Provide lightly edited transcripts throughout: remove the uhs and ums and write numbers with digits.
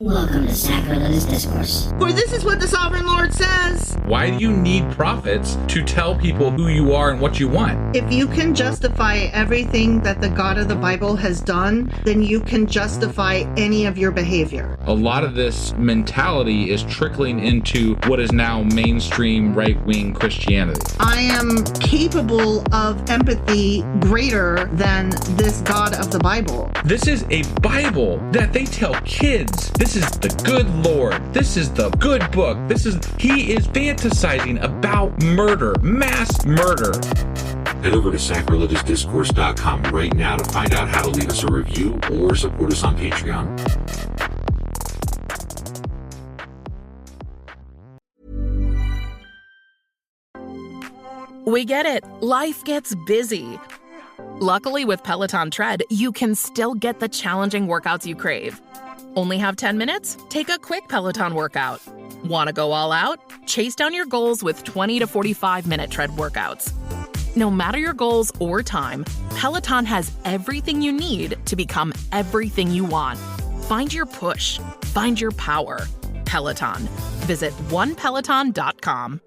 Welcome to Sacrilegious Discourse. For this is what the Sovereign Lord says. Why do you need prophets to tell people who you are and what you want? If you can justify everything that the God of the Bible has done, then you can justify any of your behavior. A lot of this mentality is trickling into what is now mainstream right-wing Christianity. I am capable of empathy greater than this God of the Bible. This is a Bible that they tell kids. This is the good Lord. This is the good book. He is fantasizing about murder, mass murder. Head over to sacrilegiousdiscourse.com right now to find out how to leave us a review or support us on Patreon. We get it. Life gets busy. Luckily, with Peloton Tread, you can still get the challenging workouts you crave. Only have 10 minutes? Take a quick Peloton workout. Want to go all out? Chase down your goals with 20 to 45-minute tread workouts. No matter your goals or time, Peloton has everything you need to become everything you want. Find your push. Find your power. Peloton. Visit onepeloton.com.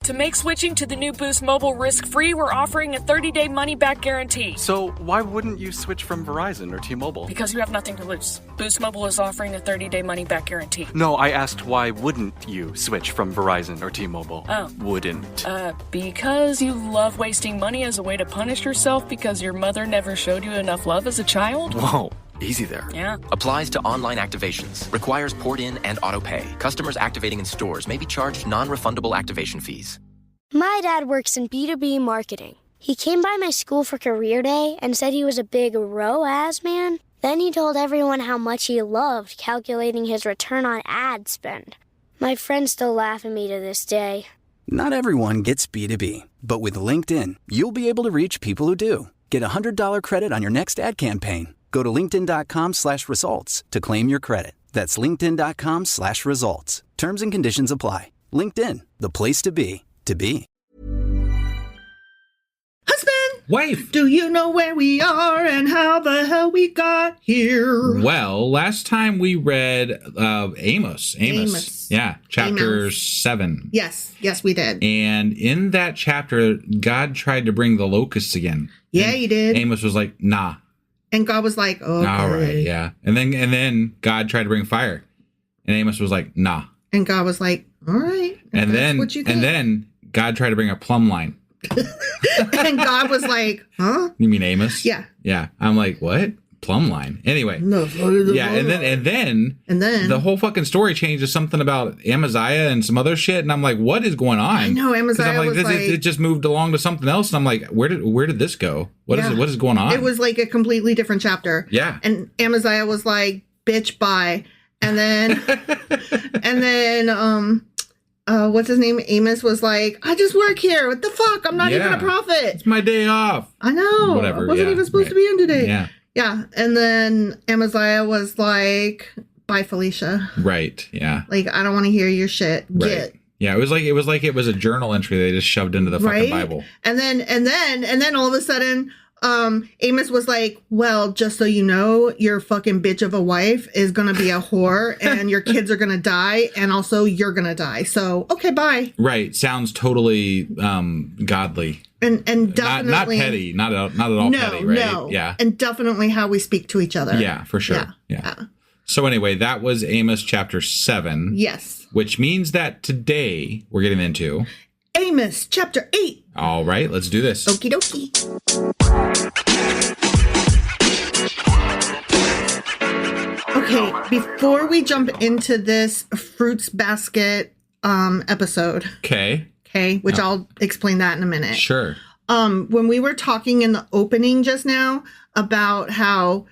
To make switching to the new Boost Mobile risk-free, we're offering a 30-day money-back guarantee. So why wouldn't you switch from Verizon or T-Mobile? Because you have nothing to lose. Boost Mobile is offering a 30-day money-back guarantee. No, I asked why wouldn't you switch from Verizon or T-Mobile? Oh. Wouldn't. Because you love wasting money as a way to punish yourself because your mother never showed you enough love as a child? Whoa. Easy there. Yeah. Applies to online activations. Requires port-in and auto-pay. Customers activating in stores may be charged non-refundable activation fees. My dad works in B2B marketing. He came by my school for career day and said he was a big ROAS man. Then he told everyone how much he loved calculating his return on ad spend. My friends still laugh at me to this day. Not everyone gets B2B, but with LinkedIn, you'll be able to reach people who do. Get a $100 credit on your next ad campaign. Go to linkedin.com/results to claim your credit. That's linkedin.com/results. Terms and conditions apply. LinkedIn, the place to be. Husband! Wife! Do you know where we are and how the hell we got here? Well, last time we read Amos. Yeah, chapter Amos. 7. Yes, we did. And in that chapter, God tried to bring the locusts again. Yeah, he did. Amos was like, nah. And God was like, okay. All right, yeah. And then God tried to bring fire. And Amos was like, nah. And God was like, all right. And then God tried to bring a plumb line. And God was like, huh? You mean Amos? Yeah. Yeah. I'm like, what? Plumb line. Anyway. No. Yeah, and then the whole fucking story changed to something about Amaziah and some other shit, and I'm like, what is going on? I know Amaziah was like, it just moved along to something else, and I'm like, where did this go? What is going on? It was like a completely different chapter. Yeah. And Amaziah was like, bitch, bye. And then what's his name? Amos was like, I just work here. What the fuck? I'm not even a prophet. It's my day off. I know. Whatever. I wasn't even supposed to be in today. Yeah. Yeah. And then Amaziah was like, bye, Felicia. Right. Yeah. Like, I don't want to hear your shit. Right. Get. Yeah, it was like it was a journal entry they just shoved into the fucking Bible. And then all of a sudden, Amos was like, well, just so you know, your fucking bitch of a wife is going to be a whore and your kids are going to die. And also you're going to die. So, okay, bye. Right. Sounds totally godly. And definitely. Not petty. Not at all petty, right? No. Yeah. And definitely how we speak to each other. Yeah, for sure. Yeah. So anyway, that was Amos chapter 7. Yes. Which means that today we're getting into Amos chapter 8. All right, let's do this. Okie dokie. Okay, before we jump into this fruits basket episode. Okay, which I'll explain that in a minute. Sure. When we were talking in the opening just now about how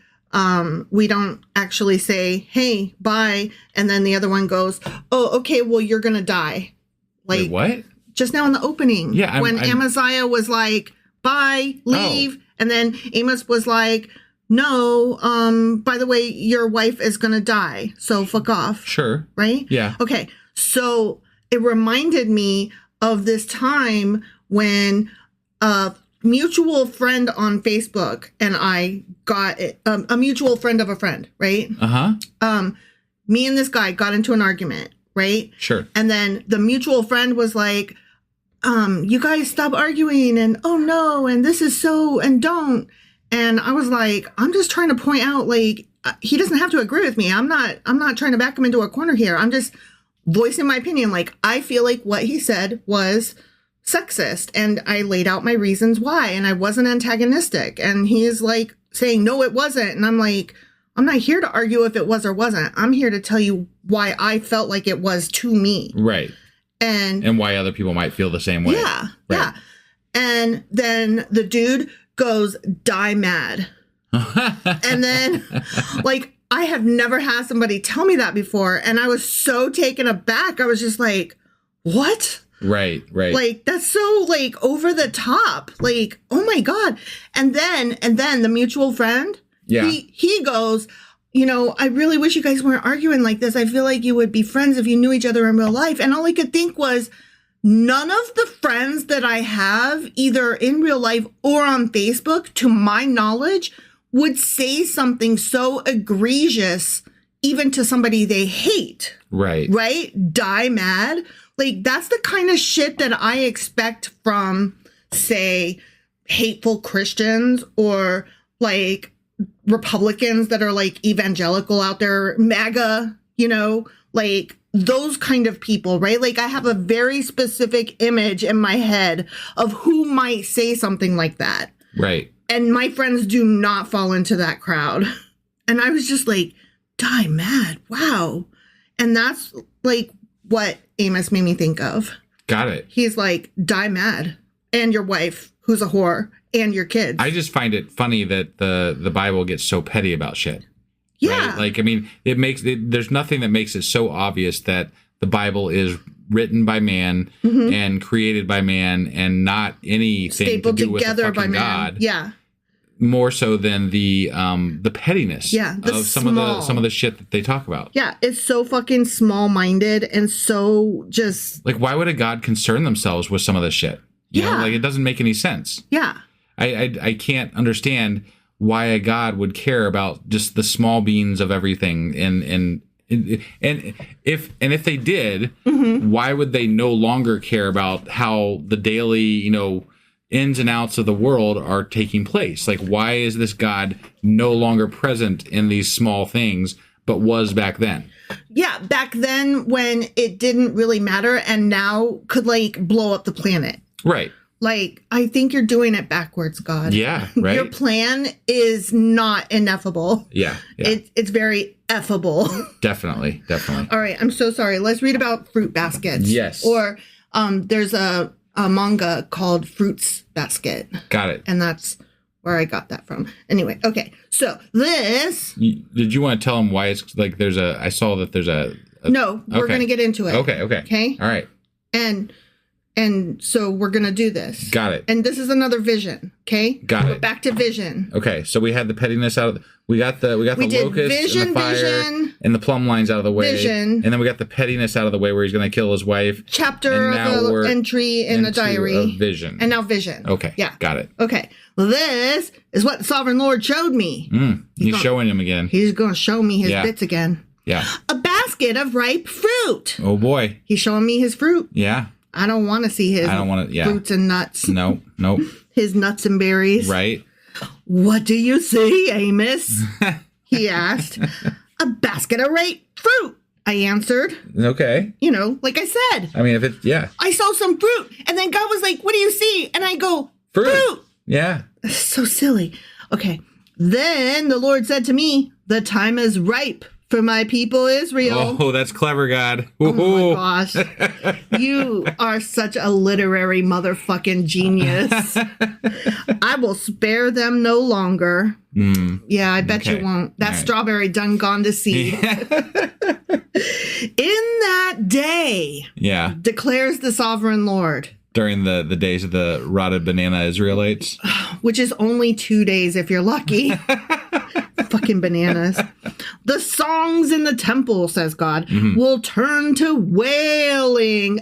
we don't actually say, hey, bye, and then the other one goes, oh, okay, well, you're gonna die. Like, wait, what? Just now in the opening. Yeah. When Amaziah was like, bye, leave. Oh. And then Amos was like, no, by the way, your wife is going to die. So fuck off. Sure. Right? Yeah. Okay. So it reminded me of this time when a mutual friend on Facebook and I got a mutual friend of a friend, right? Uh-huh. me and this guy got into an argument, right? Sure. And then the mutual friend was like, you guys stop arguing, and oh no, and this is so, and don't. And I was like, I'm just trying to point out, like, he doesn't have to agree with me. I'm not trying to back him into a corner here. I'm just voicing my opinion. Like, I feel like what he said was sexist, and I laid out my reasons why, and I wasn't antagonistic. And he is like saying, no, it wasn't. And I'm like, I'm not here to argue if it was or wasn't. I'm here to tell you why I felt like it was to me. Right. And why other people might feel the same way. Yeah. Right. Yeah. And then the dude goes die mad. And then, like, I have never had somebody tell me that before. And I was so taken aback. I was just like, what? Right. Like, that's so, like, over the top. Like, oh my God. And then the mutual friend, he goes, you know, I really wish you guys weren't arguing like this. I feel like you would be friends if you knew each other in real life. And all I could think was, none of the friends that I have, either in real life or on Facebook, to my knowledge, would say something so egregious, even to somebody they hate. Right. Right? Die mad. Like, that's the kind of shit that I expect from, say, hateful Christians, or like Republicans that are like evangelical out there, MAGA, you know, like those kind of people, right? Like, I have a very specific image in my head of who might say something like that. Right. And my friends do not fall into that crowd. And I was just like, die mad. Wow. And that's like what Amos made me think of. Got it. He's like, die mad. And your wife, who's a whore, and your kids. I just find it funny that the Bible gets so petty about shit. Yeah. Right? Like, I mean, there's nothing that makes it so obvious that the Bible is written by man and created by man, and not anything stapled to do together with the by fucking man. God. Yeah. More so than the pettiness of some of the shit that they talk about. Yeah, it's so fucking small-minded and so just like, why would a God concern themselves with some of this shit? You know, like, it doesn't make any sense. Yeah. I can't understand why a God would care about just the small beans of everything, and if they did, why would they no longer care about how the daily, you know, ins and outs of the world are taking place? Like, why is this God no longer present in these small things, but was back then? Yeah, back then when it didn't really matter, and now could like blow up the planet. Right. Like, I think you're doing it backwards, God. Yeah, right. Your plan is not ineffable. Yeah. It's very effable. Definitely. All right, I'm so sorry. Let's read about fruit baskets. Yes. Or there's a manga called Fruits Basket. Got it. And that's where I got that from. Anyway, okay. So this... Did you want to tell them why it's like I saw that there's a... No, we're going to get into it. Okay. Okay? All right. And so we're going to do this. Got it. And this is another vision, okay? Got it. Back to vision. Okay, so we had the pettiness out of we got the locust and the fire and the plumb lines out of the way. Vision. And then we got the pettiness out of the way where he's going to kill his wife. Chapter of the entry in the diary. Vision. And now vision. Okay. Yeah. Got it. Okay. This is what the Sovereign Lord showed me. He's showing him again. He's going to show me his bits again. Yeah. A basket of ripe fruit. Oh, boy. He's showing me his fruit. Yeah. I don't want to see his fruits and nuts. Nope. His nuts and berries. Right. What do you see, Amos? He asked. A basket of ripe fruit, I answered. Okay. You know, like I said. I mean, if it's, I saw some fruit. And then God was like, what do you see? And I go, fruit. Yeah. So silly. Okay. Then the Lord said to me, the time is ripe for my people Israel. Oh, that's clever, God. Oh my gosh. You are such a literary motherfucking genius. I will spare them no longer. Yeah, I bet you won't. That strawberry done gone to seed. In that day, declares the sovereign Lord. During the days of the rotted banana Israelites. Which is only 2 days if you're lucky. Fucking bananas. The songs in the temple, says God, will turn to wailing.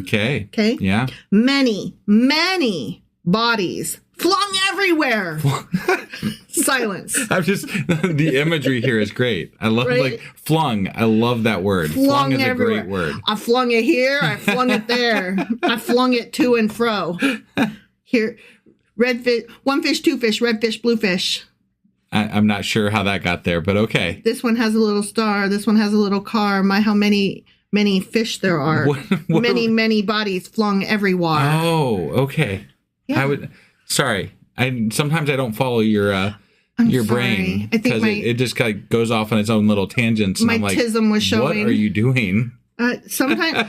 Okay. Okay. Yeah. Many bodies flung everywhere everywhere. Silence. I'm just, the imagery here is great. I love like flung. I love that word. Flung is everywhere. a great word. I flung it here. I flung it there. I flung it to and fro. Here, red fish, one fish, two fish, red fish, blue fish. I'm not sure how that got there, but okay. This one has a little star. This one has a little car. How many fish there are. Many bodies flung everywhere. Oh, okay. Yeah. Sorry. Sometimes I don't follow your brain because it just kind of goes off on its own little tangents. And my I'm like, tism was showing. What are you doing? Sometimes,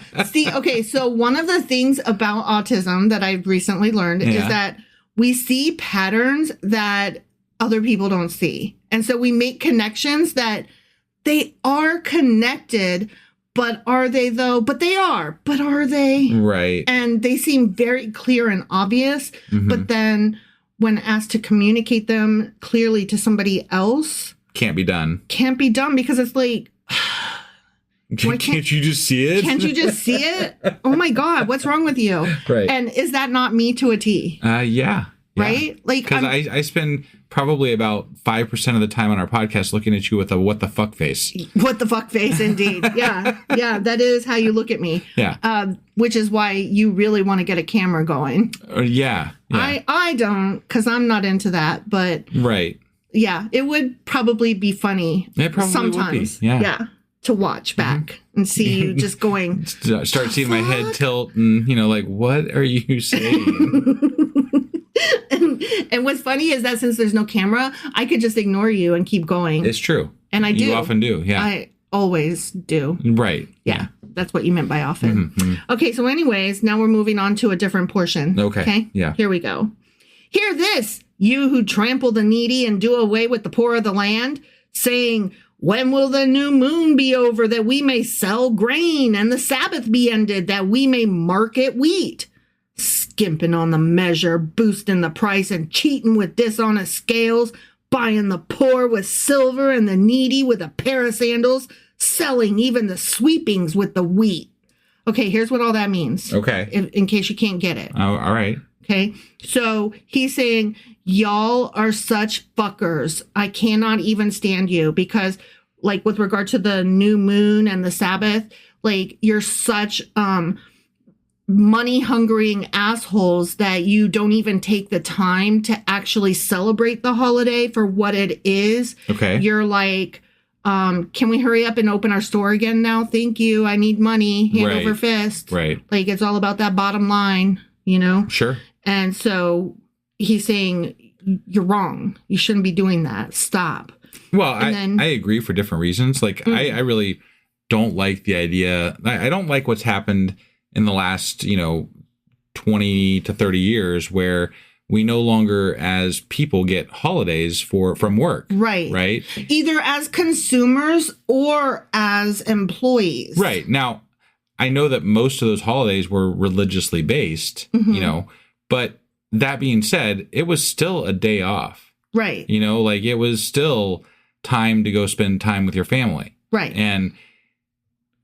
so one of the things about autism that I've recently learned is that we see patterns that other people don't see. And so we make connections that they are connected, but are they though? But they are. But are they? Right. And they seem very clear and obvious. Mm-hmm. But then when asked to communicate them clearly to somebody else, can't be done because it's like, can't you just see it? Can't you just see it? Oh my God, what's wrong with you? Right. And is that not me to a T? Yeah. Right? Like, because I spend probably about 5% of the time on our podcast looking at you with a what the fuck face. What the fuck face, indeed. Yeah. Yeah. That is how you look at me. Yeah. Which is why you really want to get a camera going. Yeah. I don't, because I'm not into that. But right. Yeah, it would probably be funny. It probably sometimes. Would be. Yeah. Yeah. To watch back and see you just going. Start seeing my head tilt and, like, what are you saying? And what's funny is that since there's no camera, I could just ignore you and keep going. It's true. And I do. You often do, yeah. I always do. Right. Yeah. That's what you meant by often. Mm-hmm. Okay, so anyways, now we're moving on to a different portion. Okay. Yeah. Here we go. Hear this, you who trample the needy and do away with the poor of the land, saying, when will the new moon be over that we may sell grain and the Sabbath be ended that we may market wheat? Skimping on the measure, boosting the price and cheating with dishonest scales, buying the poor with silver and the needy with a pair of sandals, selling even the sweepings with the wheat. Okay, here's what all that means. Okay. In case you can't get it. Oh, all right. Okay, so he's saying, y'all are such fuckers. I cannot even stand you because, like, with regard to the new moon and the Sabbath, like, you're such money-hungering assholes that you don't even take the time to actually celebrate the holiday for what it is. Okay. You're like, can we hurry up and open our store again now? Thank you. I need money. Hand over fist. Right. Like, it's all about that bottom line, Sure. And so he's saying, you're wrong. You shouldn't be doing that. Stop. Well, I agree for different reasons. Like, I really don't like the idea. I don't like what's happened in the last, 20 to 30 years where we no longer as people get holidays from work. Right. Right. Either as consumers or as employees. Right. Now, I know that most of those holidays were religiously based, but that being said, it was still a day off. Right. Like it was still time to go spend time with your family. Right. And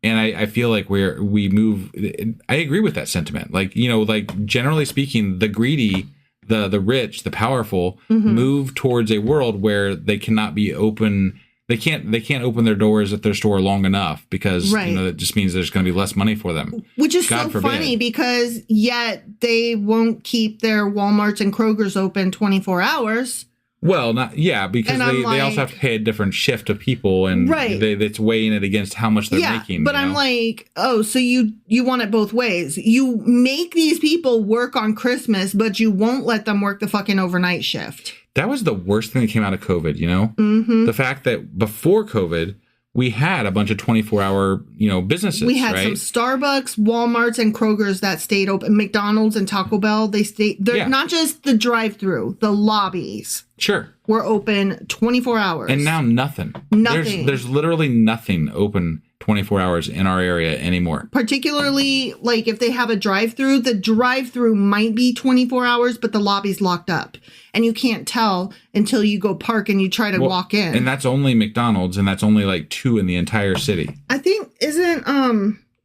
I feel like we move. I agree with that sentiment. Like, like generally speaking, the greedy, the rich, the powerful move towards a world where they cannot be open. They can't open their doors at their store long enough because that just means there's going to be less money for them. Which is God so forbid. funny because yet they won't keep their Walmarts and Krogers open 24 hours. Well, because they also have to pay a different shift of people, and it's weighing it against how much they're making. But I'm like, oh, so you want it both ways. You make these people work on Christmas, but you won't let them work the fucking overnight shift. That was the worst thing that came out of COVID, Mm-hmm. The fact that before COVID, we had a bunch of 24-hour, businesses. We had some Starbucks, Walmarts, and Krogers that stayed open. McDonald's and Taco Bell, they stayed. They're not just the drive-through, the lobbies. Sure. Were open 24 hours. And now nothing. There's literally nothing open 24 hours in our area anymore. Particularly, like, if they have a drive-through, the drive-through might be 24 hours, but the lobby's locked up. And you can't tell until you go park and you try to walk in. And that's only McDonald's, and that's only like 2 in the entire city. I think, isn't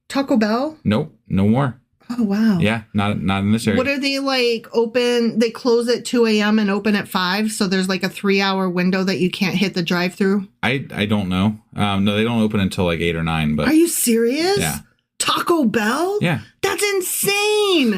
Taco Bell? Nope, no more. Oh, wow. Yeah, not in this area. What are they like open? They close at 2 a.m. and open at 5. So there's like a 3-hour window that you can't hit the drive-through. I don't know. No, they don't open until like 8 or 9. But are you serious? Yeah. Taco Bell? Yeah. That's insane.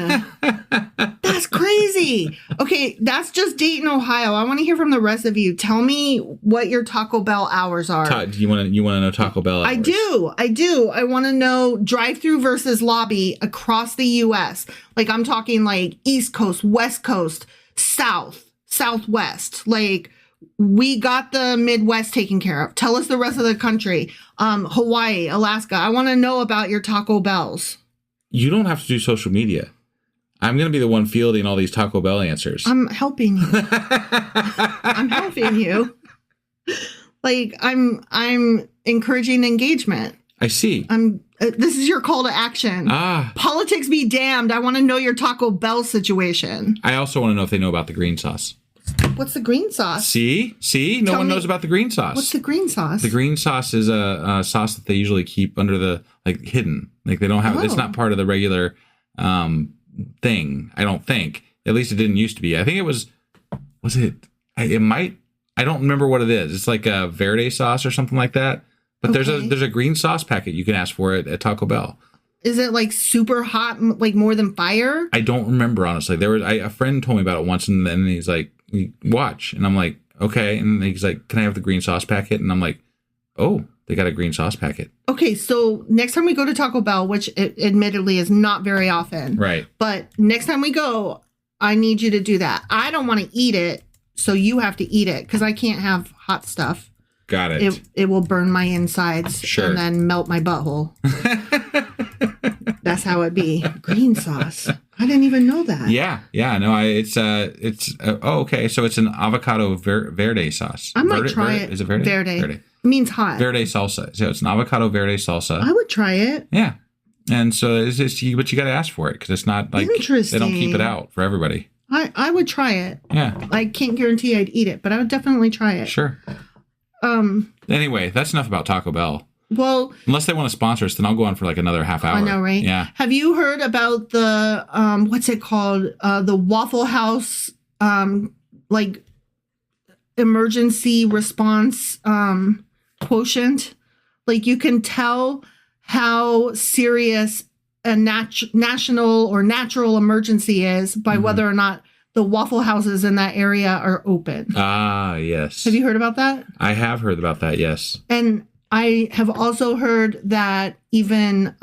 That's crazy. Okay, that's just Dayton, Ohio. I want to hear from the rest of you. Tell me what your Taco Bell hours are. Do you want to know Taco Bell hours? I do. I want to know drive-through versus lobby across the U.S. Like I'm talking like East Coast, West Coast, South, Southwest. Like we got the Midwest taken care of. Tell us the rest of the country. Hawaii, Alaska. I want to know about your Taco Bells. You don't have to do social media. I'm going to be the one fielding all these Taco Bell answers. I'm helping you. I'm helping you. Like I'm encouraging engagement. I see. This is your call to action. Politics be damned. I want to know your Taco Bell situation. I also want to know if they know about the green sauce. What's the green sauce? See? No one knows about the green sauce. What's the green sauce? The green sauce is a sauce that they usually keep under the, like, hidden. Like, they don't have, it's not part of the regular thing, I don't think. At least it didn't used to be. I think it was I don't remember what it is. It's like a verde sauce or something like that. But there's a green sauce packet you can ask for at Taco Bell. Is it like super hot, like more than fire? I don't remember, honestly. A friend told me about it once, and then he's like, watch. And I'm like, okay. And he's like, can I have the green sauce packet? And I'm like, oh, they got a green sauce packet. Okay, so next time we go to Taco Bell, which admittedly is not very often. Right. But next time we go, I need you to do that. I don't want to eat it, so you have to eat it because I can't have hot stuff. Got it. It will burn my insides and then melt my butthole. That's how it be. Green sauce. I didn't even know that. Yeah. No, okay. So it's an avocado verde sauce. I might try it. Is it verde? Verde. Verde. It means hot. Verde salsa. So it's an avocado verde salsa. I would try it. Yeah. And so but you got to ask for it because it's not like they don't keep it out for everybody. I would try it. Yeah. I can't guarantee I'd eat it, but I would definitely try it. Sure. Anyway, that's enough about Taco Bell. Well, unless they want to sponsor us, then I'll go on for like another half hour. I know, right? Yeah. Have you heard about the what's it called? The Waffle House like emergency response quotient? Like you can tell how serious a national or natural emergency is by whether or not the Waffle Houses in that area are open. Ah, yes. Have you heard about that? I have heard about that, yes. And I have also heard that even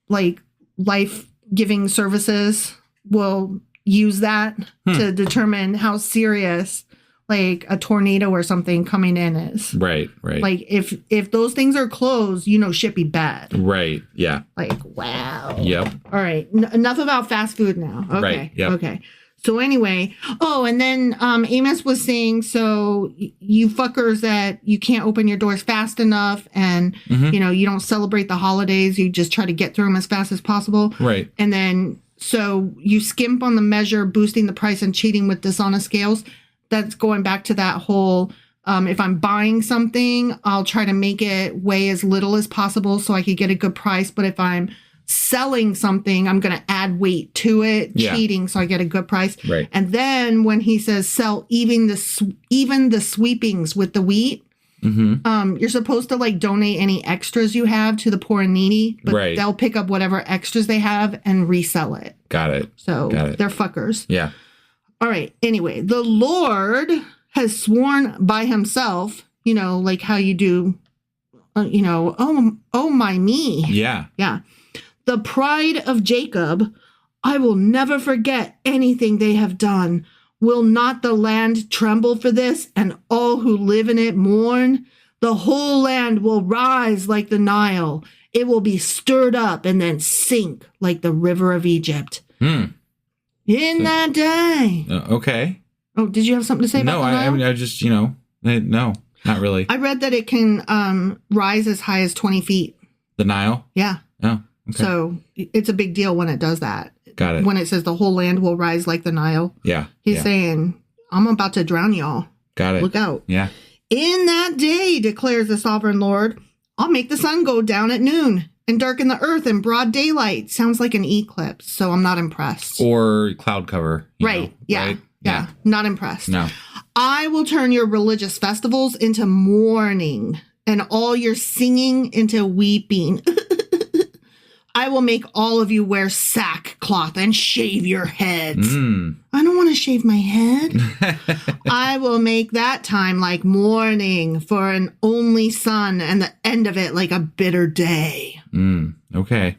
like life-giving services will use that to determine how serious like a tornado or something coming in is. Right. Like if those things are closed, shit be bad. Right. Yeah. Like, wow. Yep. All right. Enough about fast food now. Okay. Right. Yep. Okay. So anyway, and then Amos was saying, so you fuckers that you can't open your doors fast enough and, you don't celebrate the holidays. You just try to get through them as fast as possible. Right. And then, so you skimp on the measure, boosting the price and cheating with dishonest scales. That's going back to that whole, if I'm buying something, I'll try to make it weigh as little as possible so I could get a good price. But if I'm selling something, I'm going to add weight to it, cheating so I get a good price. Right. And then when he says sell even the sweepings with the wheat, you're supposed to like donate any extras you have to the poor and needy, but they'll pick up whatever extras they have and resell it. Got it. So they're fuckers. Yeah. All right. Anyway, the Lord has sworn by himself, like how you do, oh my me. Yeah. Yeah. The pride of Jacob, I will never forget anything they have done. Will not the land tremble for this and all who live in it mourn? The whole land will rise like the Nile. It will be stirred up and then sink like the river of Egypt. In that day. Okay. Oh, did you have something to say about that? No, I mean, I just, no, not really. I read that it can rise as high as 20 feet. The Nile? Yeah. Oh, okay. So it's a big deal when it does that. Got it. When it says the whole land will rise like the Nile. Yeah. He's saying, I'm about to drown y'all. Got it. Look out. Yeah. In that day, declares the sovereign Lord, I'll make the sun go down at noon and darken the earth in broad daylight. Sounds like an eclipse, so I'm not impressed. Or cloud cover. Right. Yeah. Right? Yeah. Not impressed. No. I will turn your religious festivals into mourning and all your singing into weeping. I will make all of you wear sackcloth and shave your heads. I don't want to shave my head. I will make that time like mourning for an only son and the end of it like a bitter day. Okay.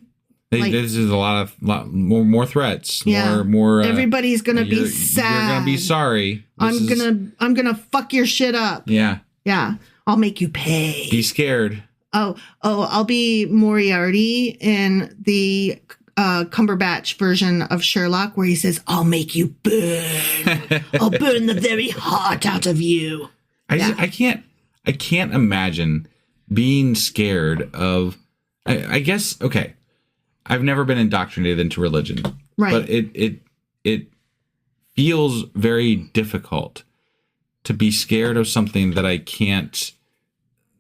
This is a lot more threats. Yeah. More. Everybody's gonna be sad. You're gonna be sorry. I'm gonna fuck your shit up. Yeah. Yeah. I'll make you pay. Be scared. I'll be Moriarty in the Cumberbatch version of Sherlock where he says, I'll make you burn. I'll burn the very heart out of you. I can't imagine being scared of, I guess, okay, I've never been indoctrinated into religion. Right. But it feels very difficult to be scared of something that I can't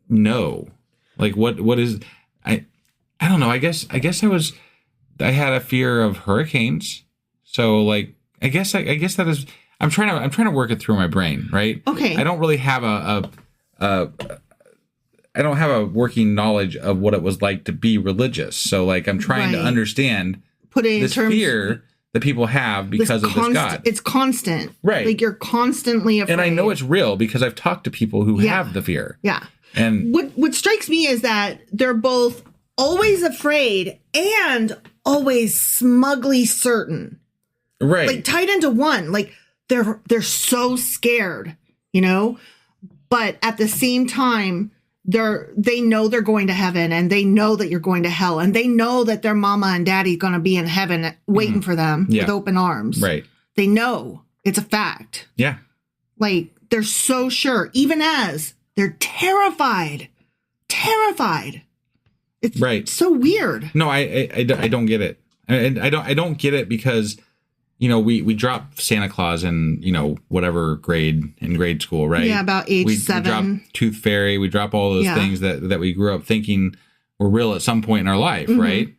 know. Like what is I don't know. I guess I had a fear of hurricanes. So like I guess that is I'm trying to work it through my brain, right? Okay. I don't really have I don't have a working knowledge of what it was like to be religious. So like I'm trying to understand this fear that people have because of this God. It's constant. Right. Like you're constantly afraid. And I know it's real because I've talked to people who have the fear. Yeah. And what strikes me is that they're both always afraid and always smugly certain. Right. Like tied into one. Like they're so scared, you know? But at the same time, they know they're going to heaven and they know that you're going to hell and they know that their mama and daddy are going to be in heaven waiting for them with open arms. Right. They know it's a fact. Yeah. Like they're so sure, even as they're terrified. It's so weird. No, I don't get it. I don't get it because, you know, we drop Santa Claus in, you know, whatever grade in grade school, right? Yeah, about age 7. We drop Tooth Fairy. We drop all those things that we grew up thinking were real at some point in our life, right?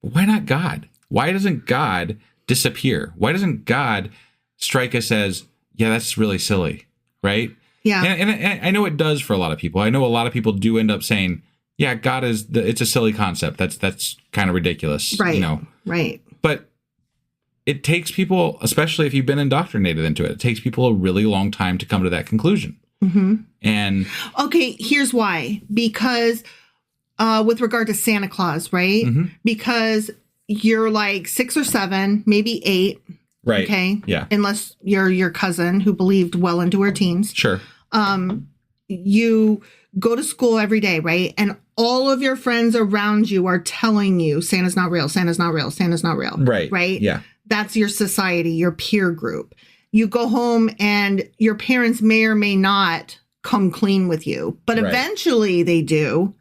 But why not God? Why doesn't God disappear? Why doesn't God strike us as, yeah, that's really silly, right? Yeah. And I know it does for a lot of people. I know a lot of people do end up saying, yeah, God it's a silly concept. That's kind of ridiculous. Right. You know? Right. But it takes people, especially if you've been indoctrinated into it takes people a really long time to come to that conclusion. And okay, here's why. Because with regard to Santa Claus, right? Because you're like 6 or 7, maybe 8. Right. Okay. Yeah. Unless you're your cousin who believed well into her teens. Sure. You go to school every day, right? And all of your friends around you are telling you Santa's not real, Santa's not real, Santa's not real. Right. Right? Yeah. That's your society, your peer group. You go home and your parents may or may not come clean with you, but eventually they do.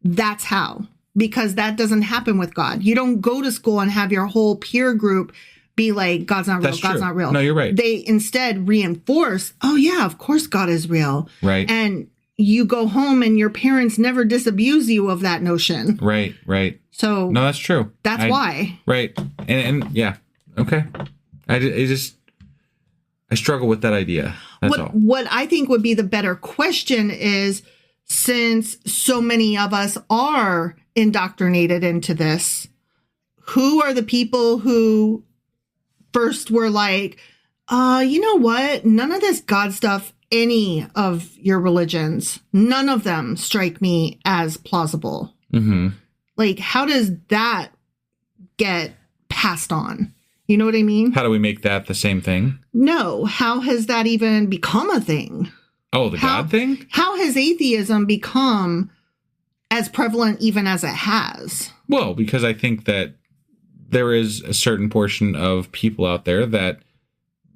That's how. Because that doesn't happen with God. You don't go to school and have your whole peer group be like, God's not real, That's God's true. not real. No, you're right. They instead reinforce, oh yeah, of course God is real. Right. And you go home and your parents never disabuse you of that notion. Right. So no, that's true. That's why. Right. And yeah. Okay. I struggle with that idea. That's all. What I think would be the better question is, since so many of us are indoctrinated into this, who are the people who first were like, you know what? None of this God stuff, any of your religions, none of them strike me as plausible. Like, how does that get passed on? You know what I mean? How do we make that the same thing? No. How has that even become a thing? Oh, God thing? How has atheism become as prevalent even as it has? Well, because I think that there is a certain portion of people out there that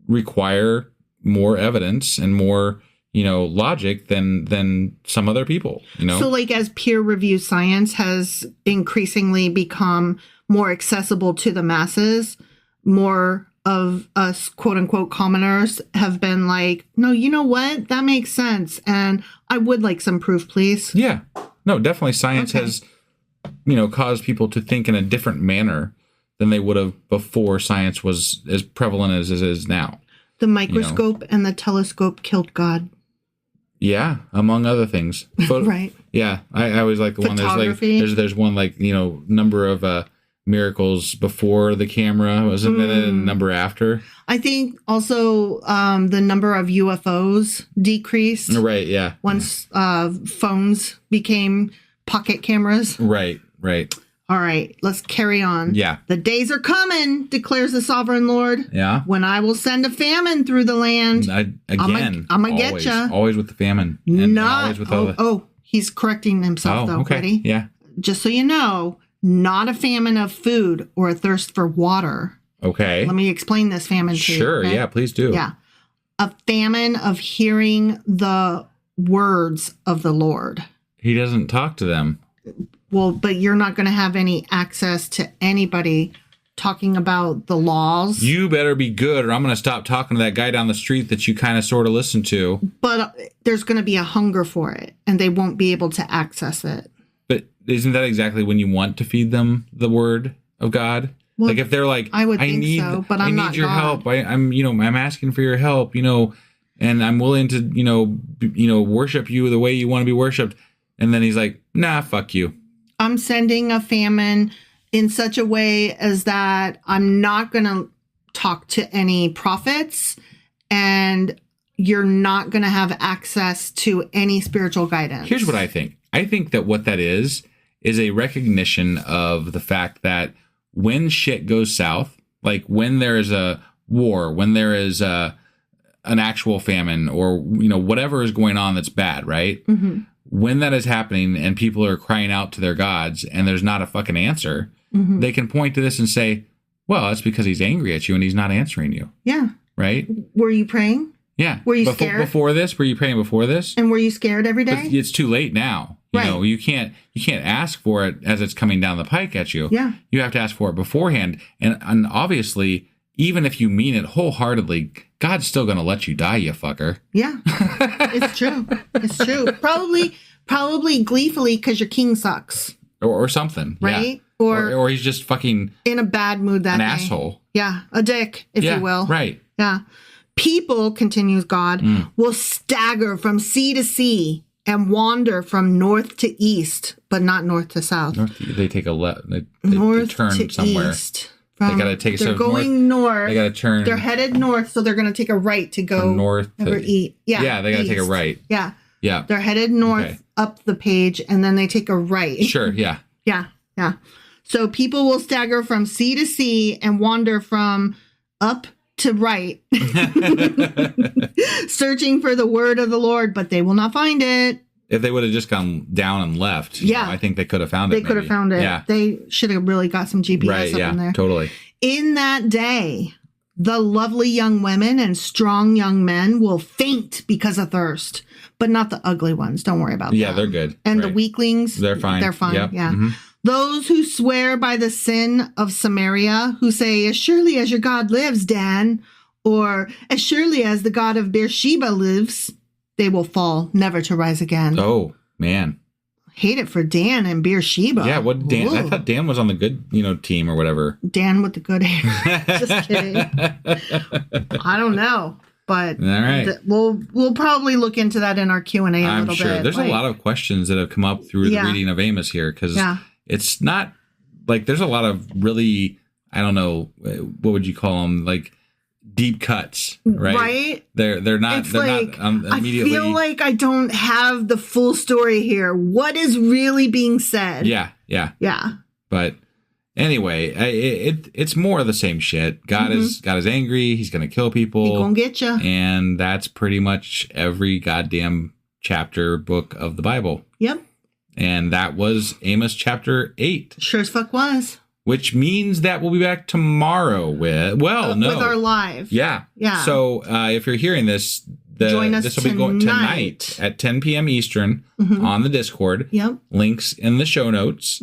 require more evidence and more, you know, logic than some other people, you know? So like as peer-reviewed science has increasingly become more accessible to the masses, more of us, quote unquote, commoners have been like, no, you know what? That makes sense. And I would like some proof, please. Yeah. No, definitely science has cause people to think in a different manner than they would have before science was as prevalent as it is now. The microscope and the telescope killed God. Yeah, among other things. Right. Yeah, I always like the one. There's one number of miracles before the camera was invented and number after. I think also the number of UFOs decreased. Right. Yeah. Once phones became pocket cameras. Right. All right, let's carry on. Yeah. The days are coming, declares the sovereign Lord. Yeah. When I will send a famine through the land. I'm going to get you. Always with the famine. And always with he's correcting himself, though. Okay. Ready? Yeah. Just so you know, not a famine of food or a thirst for water. Okay. Let me explain this famine to you. Sure. Okay? Yeah, please do. Yeah. A famine of hearing the words of the Lord. He doesn't talk to them. Well, but you're not going to have any access to anybody talking about the laws. You better be good or I'm going to stop talking to that guy down the street that you kind of sort of listen to. But there's going to be a hunger for it and they won't be able to access it. But isn't that exactly when you want to feed them the word of God? Well, like if they're like, I need your help. I'm asking for your help, and I'm willing to, worship you the way you want to be worshiped. And then he's like, nah, fuck you. I'm sending a famine in such a way as that I'm not going to talk to any prophets and you're not going to have access to any spiritual guidance. Here's what I think. I think that what that is a recognition of the fact that when shit goes south, like when there is a war, when there is an actual famine or, whatever is going on that's bad, right? Mm-hmm. When that is happening and people are crying out to their gods and there's not a fucking answer, they can point to this and say, well, that's because he's angry at you and he's not answering you. Yeah. Right? Were you praying? Yeah. Were you scared? Before this? Were you praying before this? And were you scared every day? But it's too late now. You can't ask for it as it's coming down the pike at you. Yeah. You have to ask for it beforehand. And obviously, even if you mean it wholeheartedly, God's still going to let you die, you fucker. Yeah. It's true. It's true. Probably gleefully because your king sucks. Or something. Right? Yeah. Or he's just fucking in a bad mood that day. Asshole. Yeah. A dick, if you will. Right. Yeah. People, continues God, will stagger from sea to sea and wander from north to east, but not north to south. They take a left. They turn to somewhere. East. They got to take. They're going north. They got to turn. They're headed north, so they're going to take a right to go north. East. Yeah, they got to take a right. Yeah. Yeah. They're headed north up the page, and then they take a right. Sure. Yeah. Yeah. So people will stagger from sea to sea and wander from up to right, searching for the word of the Lord, but they will not find it. If they would have just gone down and left, I think they could have found it. They could have found it. Yeah. They should have really got some GPS up in there. Totally. In that day, the lovely young women and strong young men will faint because of thirst, but not the ugly ones. Don't worry about them. Yeah, they're good. And the weaklings, they're fine. They're fine. Yep. Yeah. Mm-hmm. Those who swear by the sin of Samaria, who say, as surely as your God lives, Dan, or as surely as the God of Beersheba lives, they will fall, never to rise again. Oh, man. Hate it for Dan and Beersheba. Yeah, what Dan? Ooh. I thought Dan was on the good, team or whatever. Dan with the good hair. Just kidding. I don't know. But all right. We'll probably look into that in our Q&A a little bit. I'm sure. There's a lot of questions that have come up through the reading of Amos here because it's not like there's a lot of really, I don't know, what would you call them? Like deep cuts, right? Right. They're not. It's they're like, not immediately. I feel like I don't have the full story here. What is really being said? Yeah. Yeah. But anyway, it's more of the same shit. God is angry. He's going to kill people. He's going to get you. And that's pretty much every goddamn chapter book of the Bible. Yep. And that was Amos chapter 8. Sure as fuck was. Which means that we'll be back tomorrow with our live. Yeah. So if you're hearing this, join us this will be going tonight at 10 p.m. Eastern on the Discord. Yep. Links in the show notes.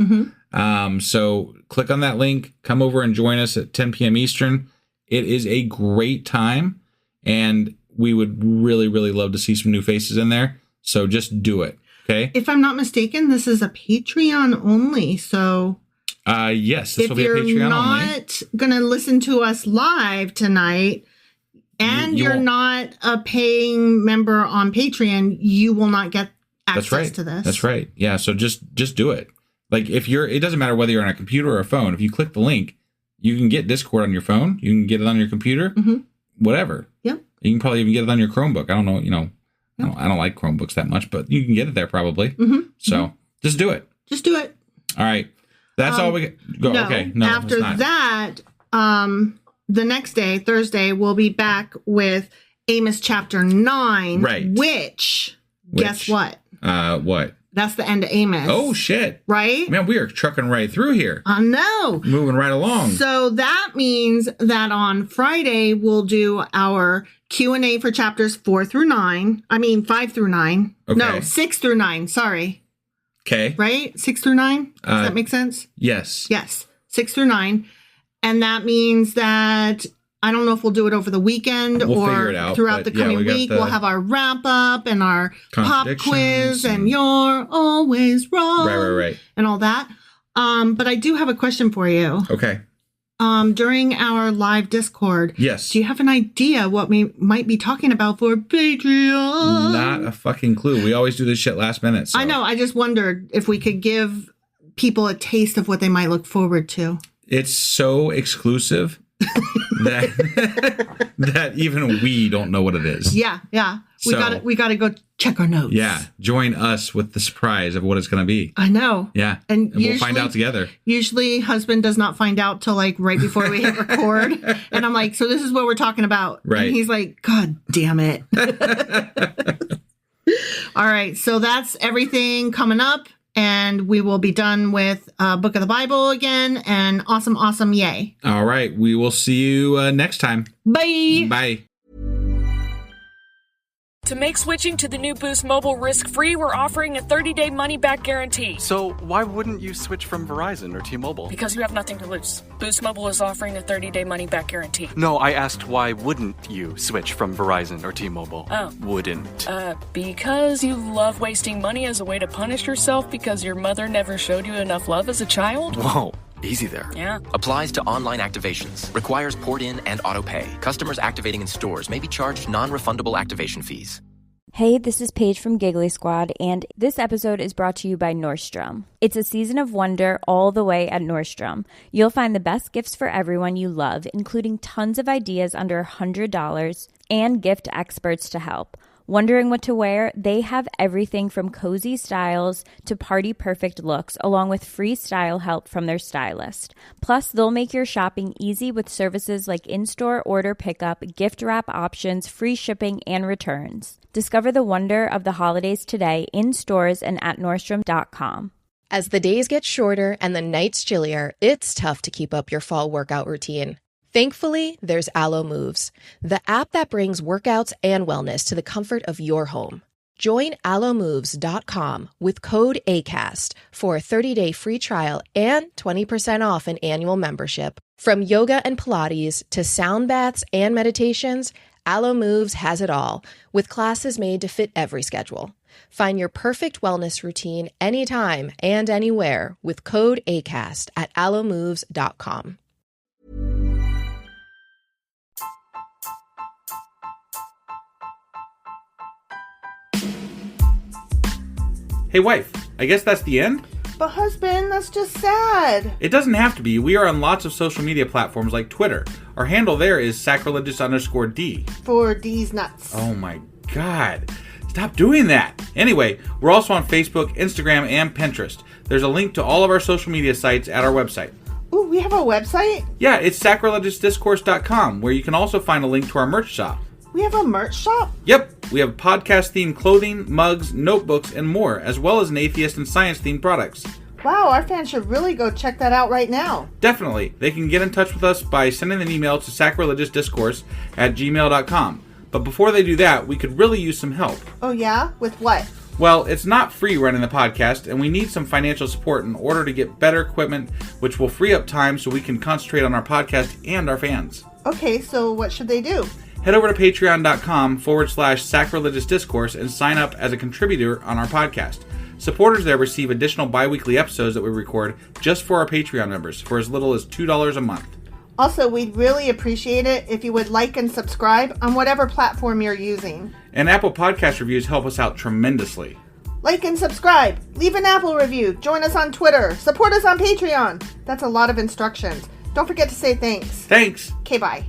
So click on that link, come over and join us at 10 p.m. Eastern. It is a great time, and we would really, really love to see some new faces in there. So just do it. Okay. If I'm not mistaken, this is a Patreon only. So yes, this will be a Patreon only. If you're not going to listen to us live tonight and you're not a paying member on Patreon, you will not get access to this. That's right. Yeah. So just do it. Like it doesn't matter whether you're on a computer or a phone. If you click the link, you can get Discord on your phone. You can get it on your computer, whatever. Yep. You can probably even get it on your Chromebook. I don't know, I don't like Chromebooks that much, but you can get it there probably. So just do it. Just do it. All right. That's all we go. No, okay. No, after that, the next day, Thursday, we'll be back with Amos chapter 9. Right. Which guess what? What? That's the end of Amos. Oh, shit. Right? Man, we are trucking right through here. I know. Moving right along. So that means that on Friday, we'll do our Q&A for chapters 5 through 9. Okay. No, 6 through 9. Sorry. Okay. Right? 6 through 9? Does that make sense? Yes. Yes. 6 through 9. And that means that I don't know if we'll do it over the weekend or throughout the coming week. We'll have our wrap up and our pop quiz and you're always wrong. Right. And all that. But I do have a question for you. Okay. During our live Discord. Yes. Do you have an idea what we might be talking about for Patreon? Not a fucking clue. We always do this shit last minute. So. I know. I just wondered if we could give people a taste of what they might look forward to. It's so exclusive that even we don't know what it is. Yeah. We got to go check our notes. Yeah. Join us with the surprise of what it's going to be. I know. Yeah. And we'll find out together. Usually husband does not find out till like right before we hit record. And I'm like, so this is what we're talking about. Right. And he's like, God damn it. All right. So that's everything coming up. And we will be done with Book of the Bible again. And awesome. Yay. All right. We will see you next time. Bye. Bye. To make switching to the new Boost Mobile risk-free, we're offering a 30-day money-back guarantee. So why wouldn't you switch from Verizon or T-Mobile? Because you have nothing to lose. Boost Mobile is offering a 30-day money-back guarantee. No, I asked why wouldn't you switch from Verizon or T-Mobile? Oh. Wouldn't. Because you love wasting money as a way to punish yourself because your mother never showed you enough love as a child? Whoa. Easy there. Yeah. Applies to online activations. Requires port in and auto pay. Customers activating in stores may be charged non-refundable activation fees. Hey, this is Paige from Giggly Squad, and this episode is brought to you by Nordstrom. It's a season of wonder all the way at Nordstrom. You'll find the best gifts for everyone you love, including tons of ideas under $100 and gift experts to help. Wondering what to wear? They have everything from cozy styles to party-perfect looks, along with free style help from their stylist. Plus, they'll make your shopping easy with services like in-store order pickup, gift wrap options, free shipping, and returns. Discover the wonder of the holidays today in stores and at Nordstrom.com. As the days get shorter and the nights chillier, it's tough to keep up your fall workout routine. Thankfully, there's Alo Moves, the app that brings workouts and wellness to the comfort of your home. Join alomoves.com with code ACAST for a 30-day free trial and 20% off an annual membership. From yoga and Pilates to sound baths and meditations, Alo Moves has it all, with classes made to fit every schedule. Find your perfect wellness routine anytime and anywhere with code ACAST at alomoves.com. Hey, wife, I guess that's the end? But husband, that's just sad. It doesn't have to be. We are on lots of social media platforms like Twitter. Our handle there is sacrilegious_D. For D's nuts. Oh my God. Stop doing that. Anyway, we're also on Facebook, Instagram, and Pinterest. There's a link to all of our social media sites at our website. Ooh, we have a website? Yeah, it's sacrilegiousdiscourse.com, where you can also find a link to our merch shop. We have a merch shop? Yep, we have podcast-themed clothing, mugs, notebooks, and more, as well as an atheist and science-themed products. Wow, our fans should really go check that out right now. Definitely. They can get in touch with us by sending an email to sacrilegiousdiscourse@gmail.com. But before they do that, we could really use some help. Oh yeah? With what? Well, it's not free running the podcast, and we need some financial support in order to get better equipment, which will free up time so we can concentrate on our podcast and our fans. Okay, so what should they do? Head over to patreon.com/sacrilegious discourse and sign up as a contributor on our podcast. Supporters there receive additional bi-weekly episodes that we record just for our Patreon members for as little as $2 a month. Also, we'd really appreciate it if you would like and subscribe on whatever platform you're using. And Apple Podcast reviews help us out tremendously. Like and subscribe, leave an Apple review, join us on Twitter, support us on Patreon. That's a lot of instructions. Don't forget to say thanks. Thanks. Okay, bye.